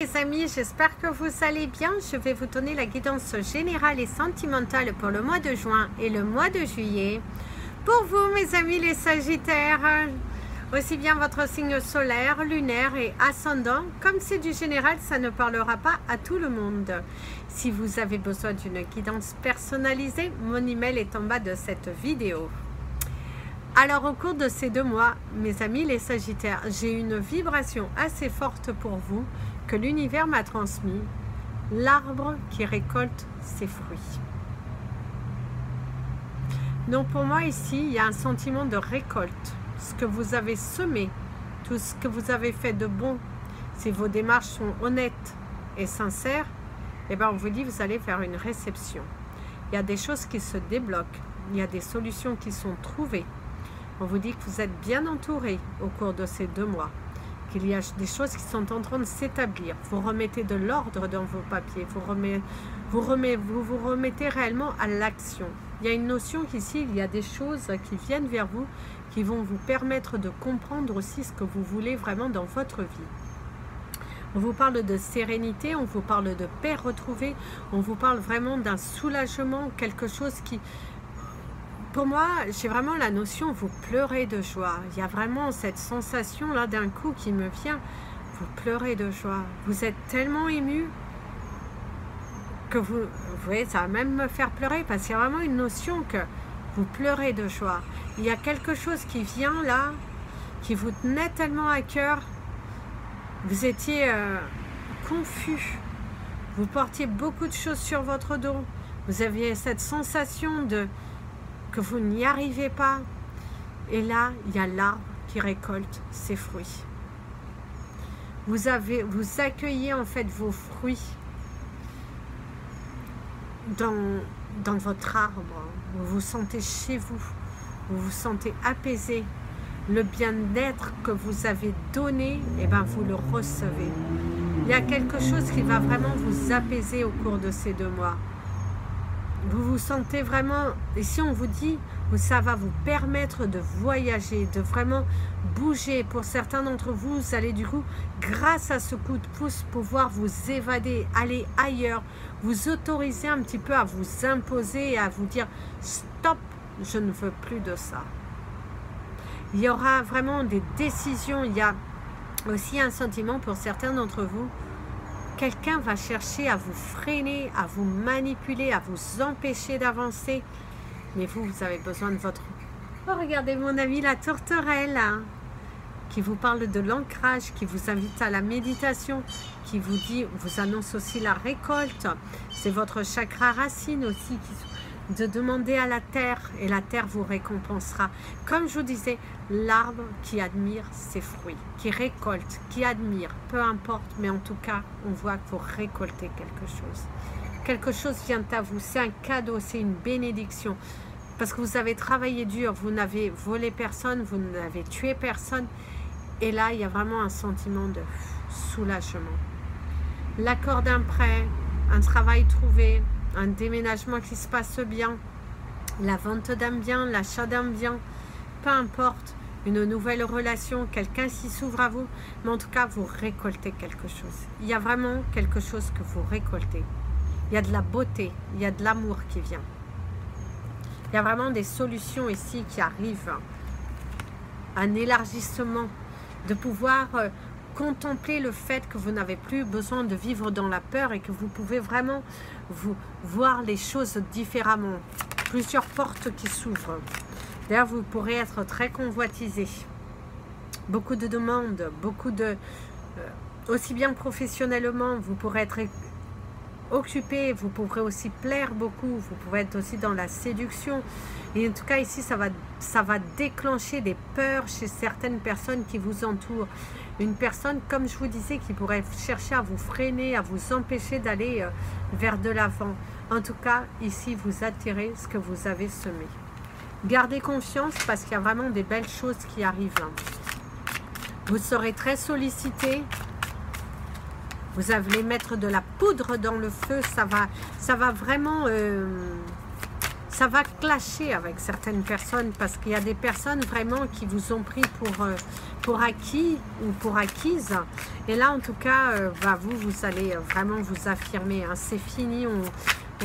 mes amis, j'espère que vous allez bien. Je vais vous donner la guidance générale et sentimentale pour le mois de juin et le mois de juillet. Pour vous mes amis les Sagittaires, aussi bien votre signe solaire, lunaire et ascendant. Comme c'est du général, ça ne parlera pas à tout le monde. Si vous avez besoin d'une guidance personnalisée, mon email est en bas de cette vidéo. Alors au cours de ces 2 mois, mes amis les Sagittaires, j'ai une vibration assez forte pour vous que l'univers m'a transmis. L'arbre qui récolte ses fruits. Donc pour moi ici, il y a un sentiment de récolte. Ce que vous avez semé, tout ce que vous avez fait de bon, si vos démarches sont honnêtes et sincères, eh bien on vous dit vous allez faire une réception. Il y a des choses qui se débloquent, il y a des solutions qui sont trouvées. On vous dit que vous êtes bien entouré au cours de ces 2 mois, qu'il y a des choses qui sont en train de s'établir. Vous remettez de l'ordre dans vos papiers, vous vous remettez réellement à l'action. Il y a une notion qu'ici, il y a des choses qui viennent vers vous, qui vont vous permettre de comprendre aussi ce que vous voulez vraiment dans votre vie. On vous parle de sérénité, on vous parle de paix retrouvée, on vous parle vraiment d'un soulagement, quelque chose qui... Pour moi, j'ai vraiment la notion, vous pleurez de joie. Il y a vraiment cette sensation-là d'un coup qui me vient. Vous pleurez de joie. Vous êtes tellement ému que vous voyez, ça va même me faire pleurer parce qu'il y a vraiment une notion que vous pleurez de joie. Il y a quelque chose qui vient là, qui vous tenait tellement à cœur. Vous étiez confus. Vous portiez beaucoup de choses sur votre dos. Vous aviez cette sensation de... que vous n'y arrivez pas, et là il y a l'arbre qui récolte ses fruits. Vous accueillez en fait vos fruits dans votre arbre. Vous vous sentez chez vous, vous vous sentez apaisé. Le bien-être que vous avez donné, et ben vous le recevez. Il y a quelque chose qui va vraiment vous apaiser au cours de ces 2 mois. Vous vous sentez vraiment, et si on vous dit, ça va vous permettre de voyager, de vraiment bouger. Pour certains d'entre vous, vous allez du coup, grâce à ce coup de pouce, pouvoir vous évader, aller ailleurs, vous autoriser un petit peu à vous imposer et à vous dire, stop, je ne veux plus de ça. Il y aura vraiment des décisions, il y a aussi un sentiment pour certains d'entre vous. Quelqu'un va chercher à vous freiner, à vous manipuler, à vous empêcher d'avancer. Mais vous avez besoin de votre... Oh, regardez mon ami la tourterelle, hein, qui vous parle de l'ancrage, qui vous invite à la méditation, qui vous dit, vous annonce aussi la récolte. C'est votre chakra racine aussi, de demander à la terre, et la terre vous récompensera. Comme je vous disais, l'arbre qui admire ses fruits, qui récolte, qui admire, peu importe, mais en tout cas, on voit que vous récoltez quelque chose. Quelque chose vient à vous, c'est un cadeau, c'est une bénédiction. Parce que vous avez travaillé dur, vous n'avez volé personne, vous n'avez tué personne. Et là, il y a vraiment un sentiment de soulagement. L'accord d'un prêt, un travail trouvé, un déménagement qui se passe bien, la vente d'un bien, l'achat d'un bien, peu importe, une nouvelle relation, quelqu'un qui s'ouvre à vous, mais en tout cas, vous récoltez quelque chose. Il y a vraiment quelque chose que vous récoltez. Il y a de la beauté, il y a de l'amour qui vient. Il y a vraiment des solutions ici qui arrivent. Un élargissement, de pouvoir contempler le fait que vous n'avez plus besoin de vivre dans la peur et que vous pouvez vraiment voir les choses différemment. Plusieurs portes qui s'ouvrent. D'ailleurs, vous pourrez être très convoitisé. Beaucoup de demandes, beaucoup de... aussi bien professionnellement, vous pourrez être occupé, vous pourrez aussi plaire beaucoup, vous pouvez être aussi dans la séduction. Et en tout cas, ici, ça va déclencher des peurs chez certaines personnes qui vous entourent. Une personne, comme je vous disais, qui pourrait chercher à vous freiner, à vous empêcher d'aller vers de l'avant. En tout cas, ici, vous attirez ce que vous avez semé. Gardez confiance parce qu'il y a vraiment des belles choses qui arrivent. Vous serez très sollicité. Vous allez mettre de la poudre dans le feu. Ça va vraiment... ça va clasher avec certaines personnes parce qu'il y a des personnes vraiment qui vous ont pris pour acquis ou pour acquise. Et là, en tout cas, vous allez vraiment vous affirmer. Hein. C'est fini,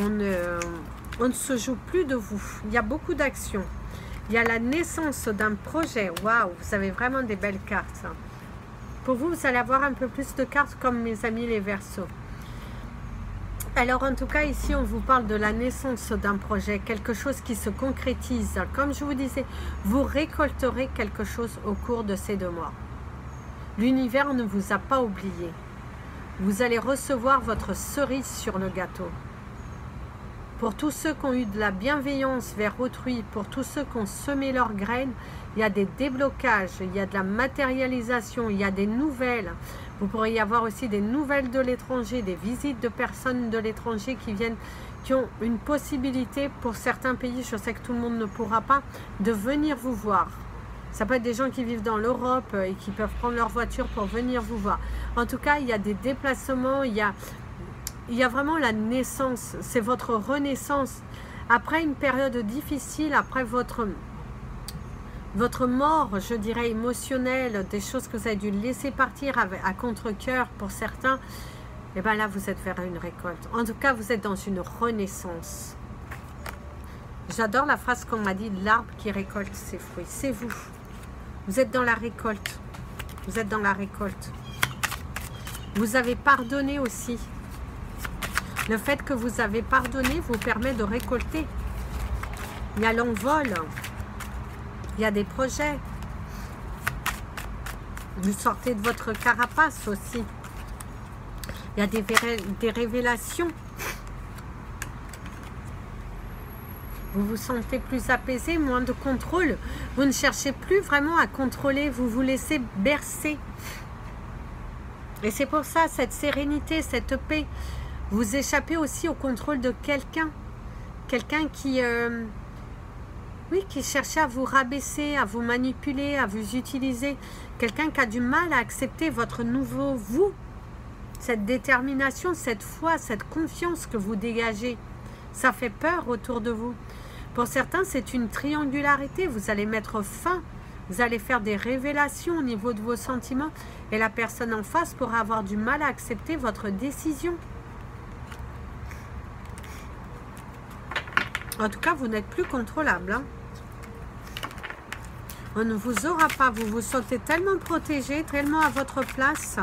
on ne se joue plus de vous. Il y a beaucoup d'actions. Il y a la naissance d'un projet. Waouh, vous avez vraiment des belles cartes. Pour vous, vous allez avoir un peu plus de cartes comme mes amis les Verseaux. Alors en tout cas ici on vous parle de la naissance d'un projet, quelque chose qui se concrétise. Comme je vous disais, vous récolterez quelque chose au cours de ces 2 mois. L'univers ne vous a pas oublié. Vous allez recevoir votre cerise sur le gâteau. Pour tous ceux qui ont eu de la bienveillance vers autrui, pour tous ceux qui ont semé leurs graines, il y a des déblocages, il y a de la matérialisation, il y a des nouvelles. Vous pourriez avoir aussi des nouvelles de l'étranger, des visites de personnes de l'étranger qui viennent, qui ont une possibilité pour certains pays, je sais que tout le monde ne pourra pas, de venir vous voir. Ça peut être des gens qui vivent dans l'Europe et qui peuvent prendre leur voiture pour venir vous voir. En tout cas, il y a des déplacements, il y a vraiment la naissance, c'est votre renaissance. Après une période difficile, après votre mort, je dirais, émotionnelle, des choses que vous avez dû laisser partir à contre-cœur pour certains, et bien là, vous êtes vers une récolte. En tout cas, vous êtes dans une renaissance. J'adore la phrase qu'on m'a dit, l'arbre qui récolte ses fruits. C'est vous. Vous êtes dans la récolte. Vous êtes dans la récolte. Vous avez pardonné aussi. Le fait que vous avez pardonné vous permet de récolter. Il y a l'envol. Il y a des projets. Vous sortez de votre carapace aussi. Il y a des révélations. Vous vous sentez plus apaisé, moins de contrôle. Vous ne cherchez plus vraiment à contrôler. Vous vous laissez bercer. Et c'est pour ça, cette sérénité, cette paix, vous échappez aussi au contrôle de quelqu'un. Quelqu'un qui... oui, qui cherchait à vous rabaisser, à vous manipuler, à vous utiliser. Quelqu'un qui a du mal à accepter votre nouveau vous. Cette détermination, cette foi, cette confiance que vous dégagez. Ça fait peur autour de vous. Pour certains, c'est une triangularité. Vous allez mettre fin. Vous allez faire des révélations au niveau de vos sentiments. Et la personne en face pourra avoir du mal à accepter votre décision. En tout cas, vous n'êtes plus contrôlable. Hein. On ne vous aura pas. Vous vous sentez tellement protégé, tellement à votre place.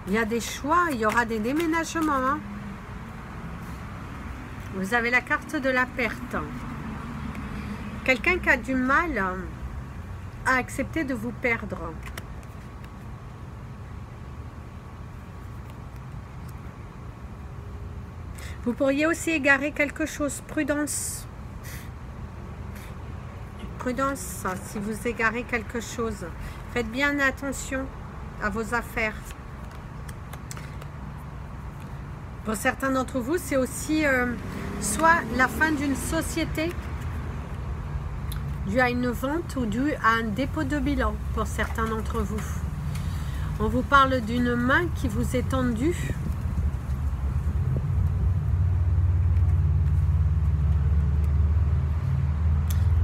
Il y a des choix, il y aura des déménagements. Hein. Vous avez la carte de la perte. Quelqu'un qui a du mal à accepter de vous perdre. Vous pourriez aussi égarer quelque chose. Prudence. Prudence, si vous égarez quelque chose. Faites bien attention à vos affaires. Pour certains d'entre vous, c'est aussi soit la fin d'une société dû à une vente ou dû à un dépôt de bilan pour certains d'entre vous. On vous parle d'une main qui vous est tendue.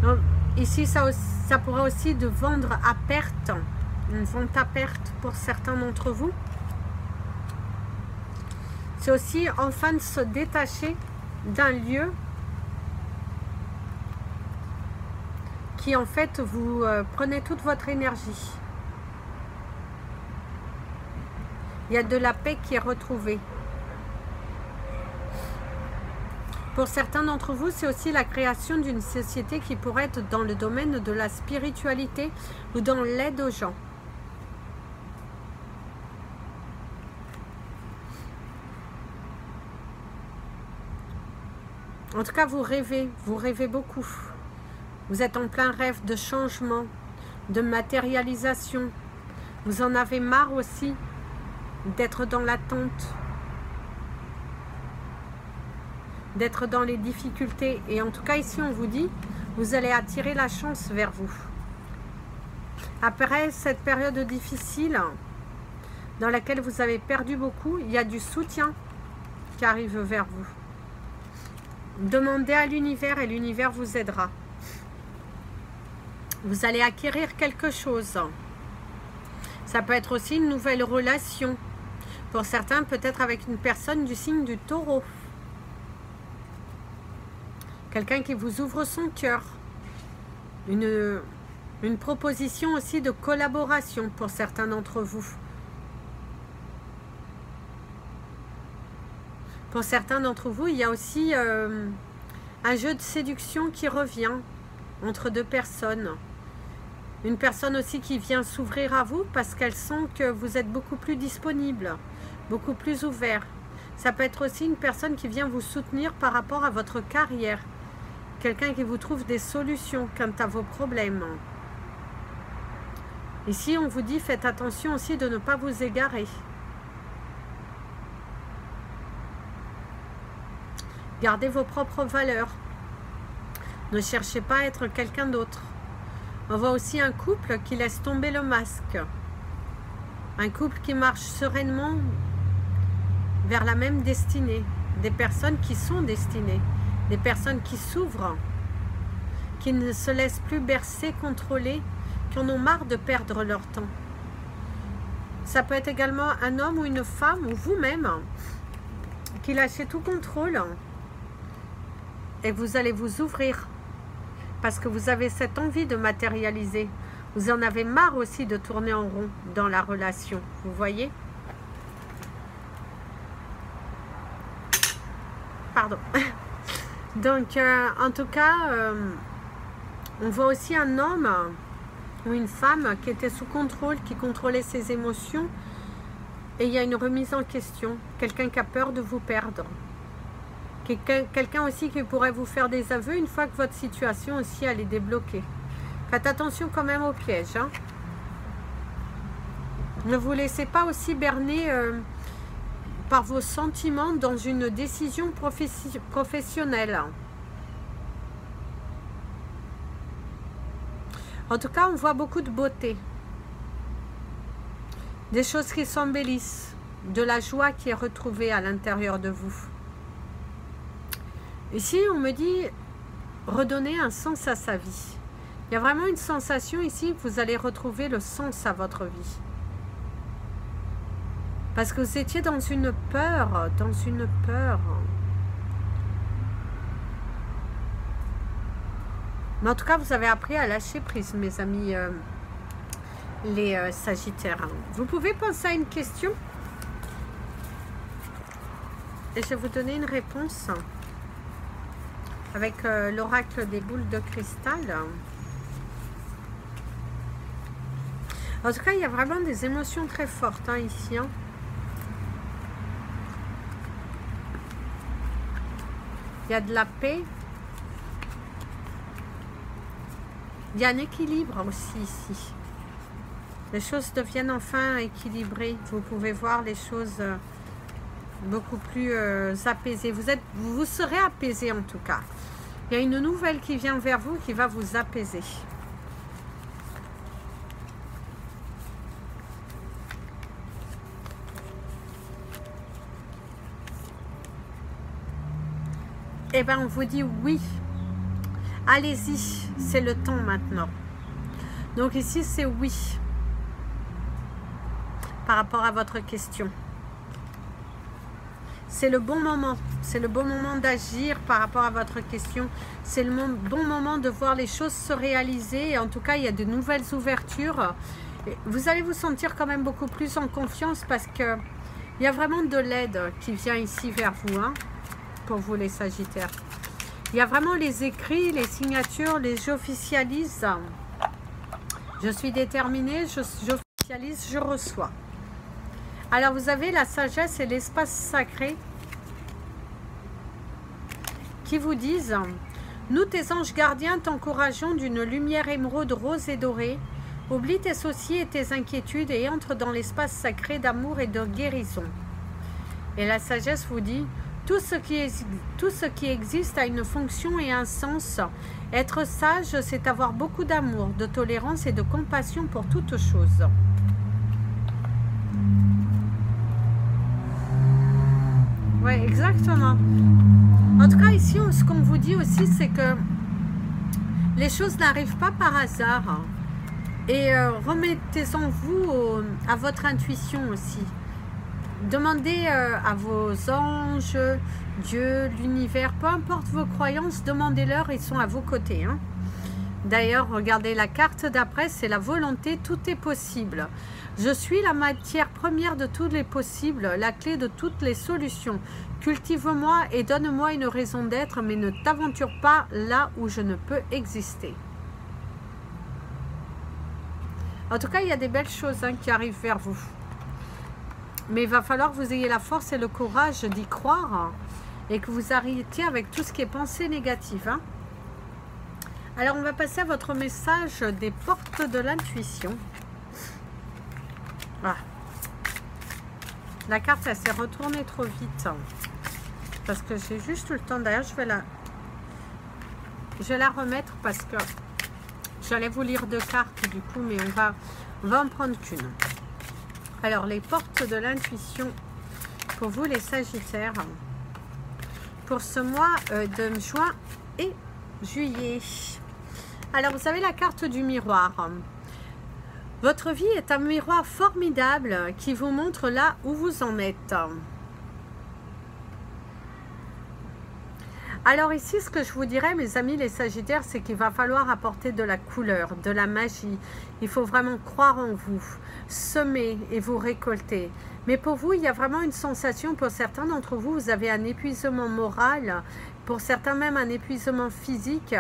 Donc, ici, ça pourra aussi de vendre à perte, une vente à perte pour certains d'entre vous. C'est aussi enfin de se détacher d'un lieu qui en fait vous prenez toute votre énergie. Il y a de la paix qui est retrouvée. Pour certains d'entre vous, c'est aussi la création d'une société qui pourrait être dans le domaine de la spiritualité ou dans l'aide aux gens. En tout cas, vous rêvez beaucoup. Vous êtes en plein rêve de changement, de matérialisation. Vous en avez marre aussi d'être dans l'attente, d'être dans les difficultés. Et en tout cas, ici, on vous dit, vous allez attirer la chance vers vous. Après cette période difficile, dans laquelle vous avez perdu beaucoup, il y a du soutien. qui arrive vers vous. Demandez à l'univers et l'univers vous aidera. Vous allez acquérir quelque chose. Ça peut être aussi une nouvelle relation. Pour certains, peut-être avec une personne du signe du Taureau. Quelqu'un qui vous ouvre son cœur. Une proposition aussi de collaboration pour certains d'entre vous. Pour certains d'entre vous, il y a aussi un jeu de séduction qui revient entre deux personnes. Une personne aussi qui vient s'ouvrir à vous parce qu'elle sent que vous êtes beaucoup plus disponible, beaucoup plus ouvert. Ça peut être aussi une personne qui vient vous soutenir par rapport à votre carrière. Quelqu'un qui vous trouve des solutions quant à vos problèmes. Ici, on vous dit, faites attention aussi de ne pas vous égarer. Gardez vos propres valeurs. Ne cherchez pas à être quelqu'un d'autre. On voit aussi un couple qui laisse tomber le masque. Un couple qui marche sereinement vers la même destinée. Des personnes qui sont destinées. Des personnes qui s'ouvrent. Qui ne se laissent plus bercer, contrôler. Qui en ont marre de perdre leur temps. Ça peut être également un homme ou une femme, ou vous-même, qui lâchez tout contrôle. Et vous allez vous ouvrir. Parce que vous avez cette envie de matérialiser. Vous en avez marre aussi de tourner en rond dans la relation. Vous voyez? Pardon. Donc, en tout cas, on voit aussi un homme ou une femme qui était sous contrôle, qui contrôlait ses émotions. Et il y a une remise en question. Quelqu'un qui a peur de vous perdre. Quelqu'un aussi qui pourrait vous faire des aveux une fois que votre situation aussi elle est débloquée. Faites attention quand même aux pièges. Hein. Ne vous laissez pas aussi berner par vos sentiments dans une décision professionnelle. En tout cas, on voit beaucoup de beauté. Des choses qui s'embellissent. De la joie qui est retrouvée à l'intérieur de vous. Ici, on me dit redonner un sens à sa vie. Il y a vraiment une sensation ici que vous allez retrouver le sens à votre vie. Parce que vous étiez dans une peur, Mais en tout cas, vous avez appris à lâcher prise, mes amis, les Sagittaires. Vous pouvez penser à une question et je vais vous donner une réponse. Avec l'oracle des boules de cristal. En tout cas, il y a vraiment des émotions très fortes hein, ici. Hein. Il y a de la paix. Il y a un équilibre aussi ici. Les choses deviennent enfin équilibrées. Vous pouvez voir les choses beaucoup plus apaisées. Vous serez apaisé en tout cas. Il y a une nouvelle qui vient vers vous qui va vous apaiser. Eh bien, on vous dit oui. Allez-y, c'est le temps maintenant. Donc ici, c'est oui. Par rapport à votre question. C'est le bon moment. C'est le bon moment d'agir par rapport à votre question. C'est le bon moment de voir les choses se réaliser. Et en tout cas, il y a de nouvelles ouvertures. Et vous allez vous sentir quand même beaucoup plus en confiance parce que il y a vraiment de l'aide qui vient ici vers vous, hein, pour vous les Sagittaires. Il y a vraiment les écrits, les signatures, j'officialise. Je suis déterminée, j'officialise, je reçois. Alors, vous avez la sagesse et l'espace sacré qui vous disent « Nous, tes anges gardiens, t'encourageons d'une lumière émeraude rose et dorée. Oublie tes soucis et tes inquiétudes et entre dans l'espace sacré d'amour et de guérison. » Et la sagesse vous dit « Tout ce qui existe a une fonction et un sens. Être sage, c'est avoir beaucoup d'amour, de tolérance et de compassion pour toute chose. » Ouais, exactement. En tout cas, ici, ce qu'on vous dit aussi, c'est que les choses n'arrivent pas par hasard. Et remettez-en vous à votre intuition aussi. Demandez à vos anges, Dieu, l'univers, peu importe vos croyances, demandez-leur, ils sont à vos côtés. Hein. D'ailleurs, regardez la carte d'après, c'est la volonté, tout est possible. Je suis la matière première de tous les possibles, la clé de toutes les solutions. Cultive-moi et donne-moi une raison d'être, mais ne t'aventure pas là où je ne peux exister. En tout cas, il y a des belles choses hein, qui arrivent vers vous. Mais il va falloir que vous ayez la force et le courage d'y croire et que vous arrêtiez avec tout ce qui est pensée négative. Hein. Alors, on va passer à votre message des portes de l'intuition. Ah. La carte, elle s'est retournée trop vite. Parce que j'ai juste le temps. D'ailleurs, je vais la remettre parce que j'allais vous lire deux cartes du coup, mais on va en prendre qu'une. Alors, les portes de l'intuition pour vous, les Sagittaires, pour ce mois de juin et juillet. Alors, vous avez la carte du miroir. Votre vie est un miroir formidable qui vous montre là où vous en êtes. Alors ici, ce que je vous dirais, mes amis les Sagittaires, c'est qu'il va falloir apporter de la couleur, de la magie. Il faut vraiment croire en vous, semer et vous récolter. Mais pour vous, il y a vraiment une sensation, pour certains d'entre vous, vous avez un épuisement moral, pour certains même un épuisement physique.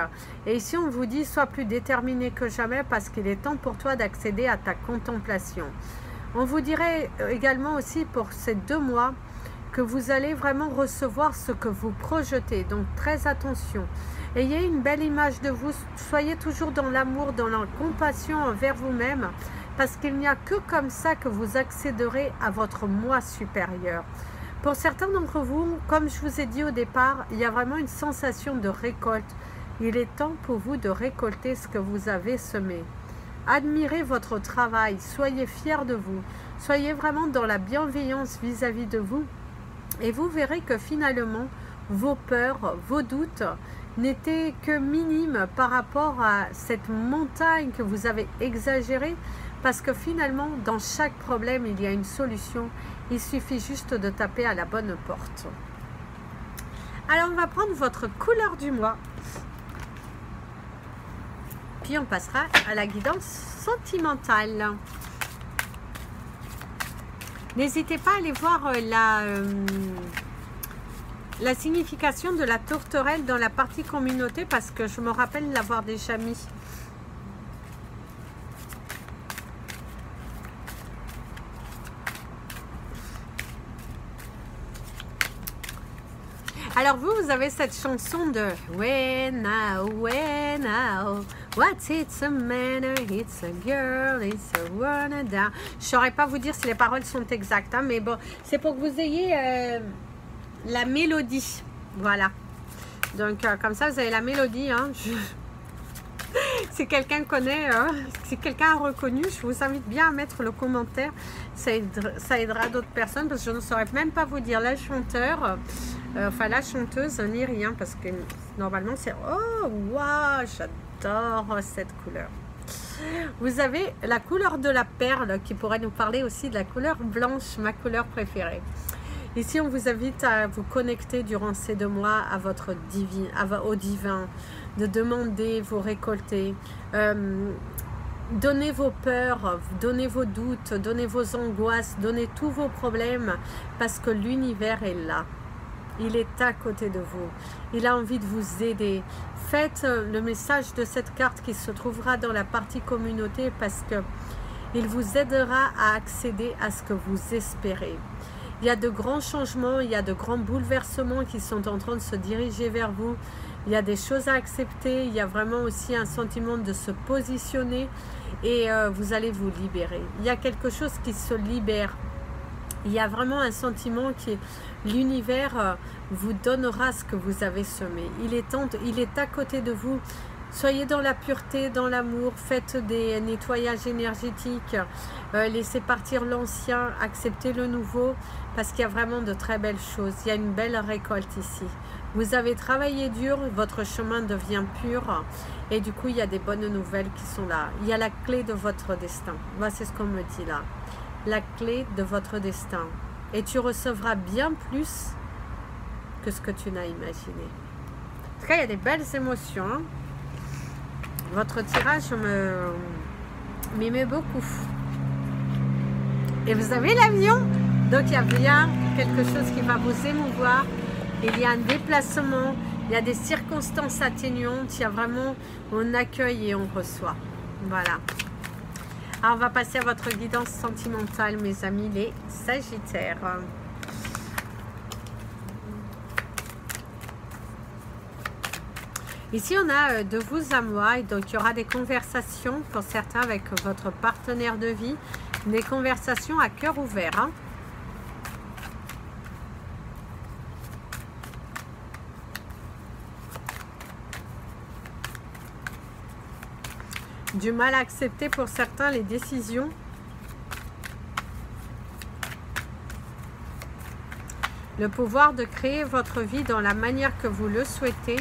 Et ici, on vous dit, sois plus déterminé que jamais parce qu'il est temps pour toi d'accéder à ta contemplation. On vous dirait également aussi pour ces 2 mois, que vous allez vraiment recevoir ce que vous projetez. Donc, très attention. Ayez une belle image de vous. Soyez toujours dans l'amour, dans la compassion envers vous-même. Parce qu'il n'y a que comme ça que vous accéderez à votre moi supérieur. Pour certains d'entre vous, comme je vous ai dit au départ, il y a vraiment une sensation de récolte. Il est temps pour vous de récolter ce que vous avez semé. Admirez votre travail. Soyez fiers de vous. Soyez vraiment dans la bienveillance vis-à-vis de vous. Et vous verrez que finalement, vos peurs, vos doutes n'étaient que minimes par rapport à cette montagne que vous avez exagérée. Parce que finalement, dans chaque problème, il y a une solution. Il suffit juste de taper à la bonne porte. Alors, on va prendre votre couleur du mois. Puis, on passera à la guidance sentimentale. N'hésitez pas à aller voir la signification de la tourterelle dans la partie communauté parce que je me rappelle l'avoir déjà mis. Alors vous avez cette chanson de When now, what's it's a man, it's a girl, it's a one down. Je ne saurais pas vous dire si les paroles sont exactes, hein, mais bon, c'est pour que vous ayez la mélodie. Voilà. Donc comme ça, vous avez la mélodie. Hein. Si quelqu'un connaît, si quelqu'un a reconnu, je vous invite bien à mettre le commentaire. Ça aidera d'autres personnes parce que je ne saurais même pas vous dire la chanteur. Enfin la chanteuse ni rien parce que normalement c'est oh waouh j'adore cette couleur. Vous avez la couleur de la perle qui pourrait nous parler aussi de la couleur blanche, ma couleur préférée. Ici on vous invite à vous connecter durant ces 2 mois à votre au divin, de demander, vous récolter, donnez vos peurs, donnez vos doutes, donnez vos angoisses, donnez tous vos problèmes parce que l'univers est là. Il est à côté de vous. Il a envie de vous aider. Faites le message de cette carte qui se trouvera dans la partie communauté parce que il vous aidera à accéder à ce que vous espérez. Il y a de grands changements, il y a de grands bouleversements qui sont en train de se diriger vers vous. Il y a des choses à accepter. Il y a vraiment aussi un sentiment de se positionner et vous allez vous libérer. Il y a quelque chose qui se libère. Il y a vraiment un sentiment qui est l'univers vous donnera ce que vous avez semé. Il est à côté de vous. Soyez dans la pureté, dans l'amour, faites des nettoyages énergétiques, laissez partir l'ancien, acceptez le nouveau, parce qu'il y a vraiment de très belles choses. Il y a une belle récolte ici. Vous avez travaillé dur, votre chemin devient pur, et du coup, il y a des bonnes nouvelles qui sont là. Il y a la clé de votre destin. Voici ce qu'on me dit là. La clé de votre destin. Et tu recevras bien plus que ce que tu n'as imaginé. En tout cas, il y a des belles émotions, hein. Votre tirage m'émeut beaucoup. Et vous avez l'avion. Donc il y a bien quelque chose qui va vous émouvoir. Il y a un déplacement. Il y a des circonstances atténuantes. Il y a vraiment, on accueille et on reçoit. Voilà. Alors on va passer à votre guidance sentimentale, mes amis, les Sagittaires. Ici, on a de vous à moi, et donc il y aura des conversations pour certains avec votre partenaire de vie, des conversations à cœur ouvert. Hein. Du mal à accepter pour certains les décisions. Le pouvoir de créer votre vie dans la manière que vous le souhaitez.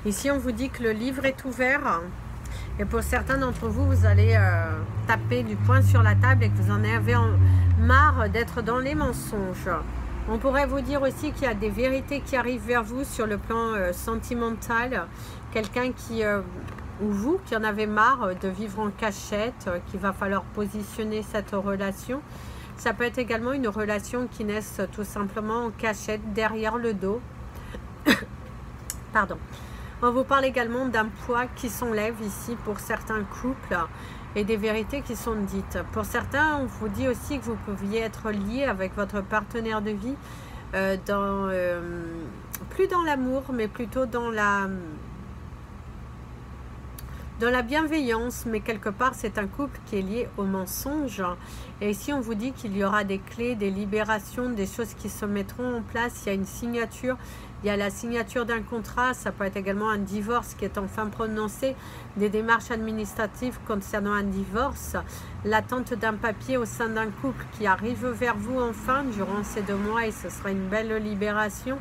Ici, on vous dit que le livre est ouvert. Et pour certains d'entre vous, vous allez taper du poing sur la table et que vous en avez marre d'être dans les mensonges. On pourrait vous dire aussi qu'il y a des vérités qui arrivent vers vous sur le plan sentimental. Quelqu'un qui, ou vous, qui en avez marre de vivre en cachette, qu'il va falloir positionner cette relation. Ça peut être également une relation qui naisse tout simplement en cachette, derrière le dos. Pardon. On vous parle également d'un poids qui s'enlève ici pour certains couples et des vérités qui sont dites. Pour certains, on vous dit aussi que vous pouviez être lié avec votre partenaire de vie plus dans l'amour, mais plutôt dans la bienveillance, mais quelque part c'est un couple qui est lié au mensonge. Et ici on vous dit qu'il y aura des clés, des libérations, des choses qui se mettront en place. Il y a une signature, il y a la signature d'un contrat, ça peut être également un divorce qui est enfin prononcé, des démarches administratives concernant un divorce, l'attente d'un papier au sein d'un couple qui arrive vers vous enfin durant ces 2 mois et ce sera une belle libération.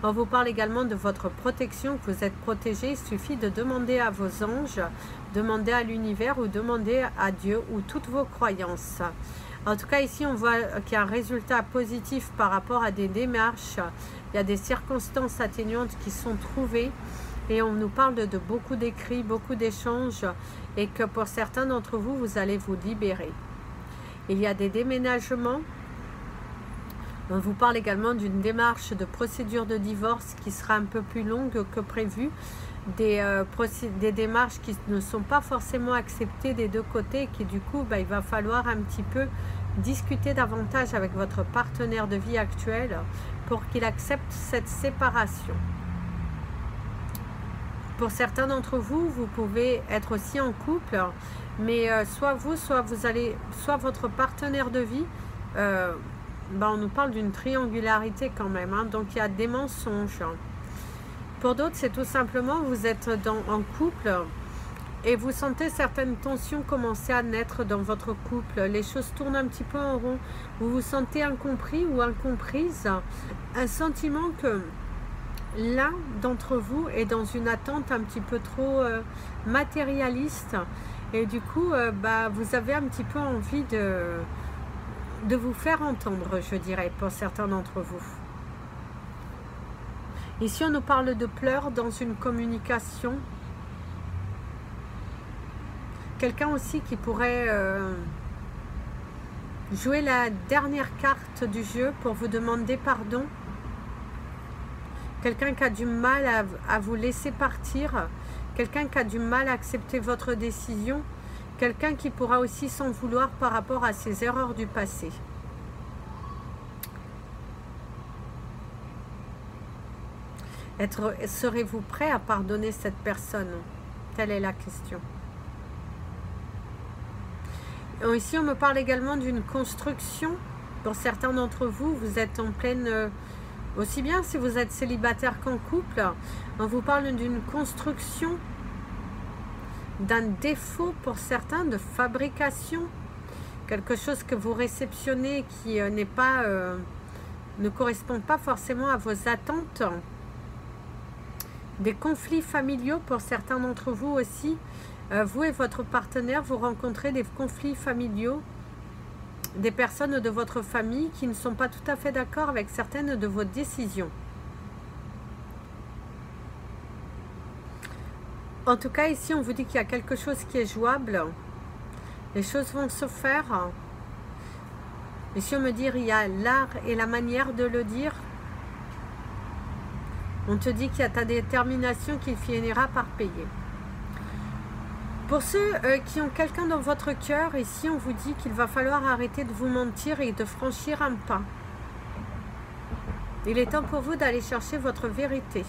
On vous parle également de votre protection, que vous êtes protégé. Il suffit de demander à vos anges, demander à l'univers ou demander à Dieu ou toutes vos croyances. En tout cas, ici, on voit qu'il y a un résultat positif par rapport à des démarches. Il y a des circonstances atténuantes qui sont trouvées et on nous parle de beaucoup d'écrits, beaucoup d'échanges et que pour certains d'entre vous, vous allez vous libérer. Il y a des déménagements. On vous parle également d'une démarche de procédure de divorce qui sera un peu plus longue que prévu. Des démarches qui ne sont pas forcément acceptées des deux côtés et qui du coup, il va falloir un petit peu discuter davantage avec votre partenaire de vie actuel pour qu'il accepte cette séparation. Pour certains d'entre vous, vous pouvez être aussi en couple, mais soit vous, soit votre partenaire de vie, on nous parle d'une triangularité quand même, hein, donc il y a des mensonges. Pour d'autres, c'est tout simplement, vous êtes en couple et vous sentez certaines tensions commencer à naître dans votre couple. Les choses tournent un petit peu en rond. Vous vous sentez incompris ou incomprise. Un sentiment que l'un d'entre vous est dans une attente un petit peu trop matérialiste. Et du coup, vous avez un petit peu envie de vous faire entendre, je dirais, pour certains d'entre vous. Ici, on nous parle de pleurs dans une communication. Quelqu'un aussi qui pourrait jouer la dernière carte du jeu pour vous demander pardon. Quelqu'un qui a du mal à vous laisser partir. Quelqu'un qui a du mal à accepter votre décision. Quelqu'un qui pourra aussi s'en vouloir par rapport à ses erreurs du passé. Serez-vous prêt à pardonner cette personne? Telle est la question. Ici, on me parle également d'une construction. Pour certains d'entre vous, vous êtes en pleine Aussi bien si vous êtes célibataire qu'en couple, on vous parle d'une construction, d'un défaut pour certains de fabrication, quelque chose que vous réceptionnez qui n'est pas, ne correspond pas forcément à vos attentes. Des conflits familiaux pour certains d'entre vous aussi. Vous et votre partenaire, vous rencontrez des conflits familiaux, des personnes de votre famille qui ne sont pas tout à fait d'accord avec certaines de vos décisions. En tout cas, ici, on vous dit qu'il y a quelque chose qui est jouable. Les choses vont se faire. Ici, on me dit, il y a l'art et la manière de le dire. On te dit qu'il y a ta détermination qui finira par payer. Pour ceux qui ont quelqu'un dans votre cœur, ici on vous dit qu'il va falloir arrêter de vous mentir et de franchir un pas. Il est temps pour vous d'aller chercher votre vérité.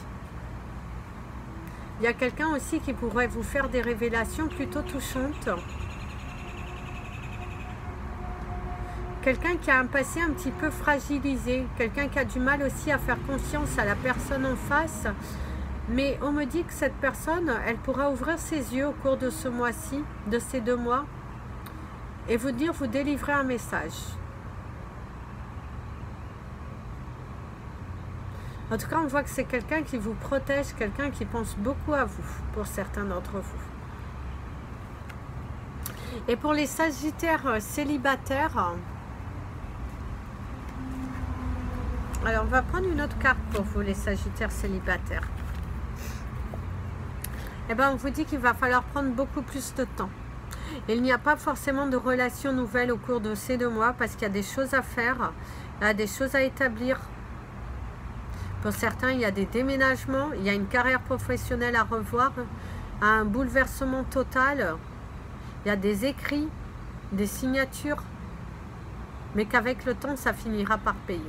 Il y a quelqu'un aussi qui pourrait vous faire des révélations plutôt touchantes. Quelqu'un qui a un passé un petit peu fragilisé, quelqu'un qui a du mal aussi à faire confiance à la personne en face. Mais on me dit que cette personne, elle pourra ouvrir ses yeux au cours de ce mois-ci, de ces 2 mois, et vous dire, vous délivrer un message. En tout cas, on voit que c'est quelqu'un qui vous protège, quelqu'un qui pense beaucoup à vous, pour certains d'entre vous. Et pour les sagittaires célibataires, alors on va prendre une autre carte pour vous, les sagittaires célibataires. Eh bien, on vous dit qu'il va falloir prendre beaucoup plus de temps. Il n'y a pas forcément de relations nouvelles au cours de ces 2 mois parce qu'il y a des choses à faire, il y a des choses à établir. Pour certains, il y a des déménagements, il y a une carrière professionnelle à revoir, un bouleversement total. Il y a des écrits, des signatures, mais qu'avec le temps, ça finira par payer.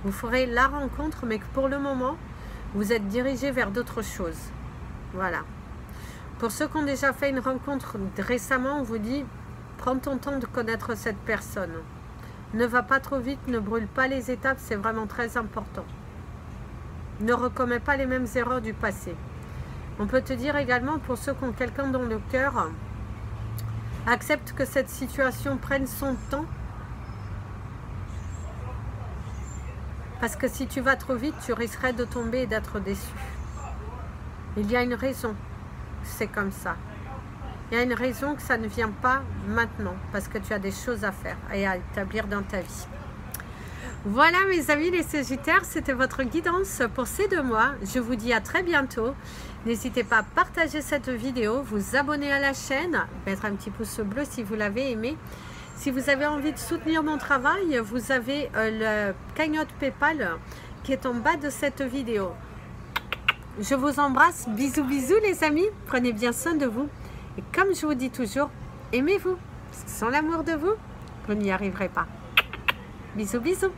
Vous ferez la rencontre, mais que pour le moment, vous êtes dirigé vers d'autres choses. Voilà. Pour ceux qui ont déjà fait une rencontre récemment, on vous dit, prends ton temps de connaître cette personne. Ne va pas trop vite, ne brûle pas les étapes, c'est vraiment très important. Ne recommets pas les mêmes erreurs du passé. On peut te dire également, pour ceux qui ont quelqu'un dans le cœur, accepte que cette situation prenne son temps. Parce que si tu vas trop vite, tu risquerais de tomber et d'être déçu. Il y a une raison. C'est comme ça. Il y a une raison que ça ne vient pas maintenant, parce que tu as des choses à faire et à établir dans ta vie. Voilà mes amis les sagittaires, c'était votre guidance pour ces 2 mois. Je vous dis à très bientôt. N'hésitez pas à partager cette vidéo, vous abonner à la chaîne, mettre un petit pouce bleu si vous l'avez aimé. Si vous avez envie de soutenir mon travail, vous avez le cagnotte PayPal qui est en bas de cette vidéo. Je vous embrasse, bisous bisous les amis, prenez bien soin de vous. Et comme je vous dis toujours, aimez-vous, parce que sans l'amour de vous, vous n'y arriverez pas. Bisous bisous.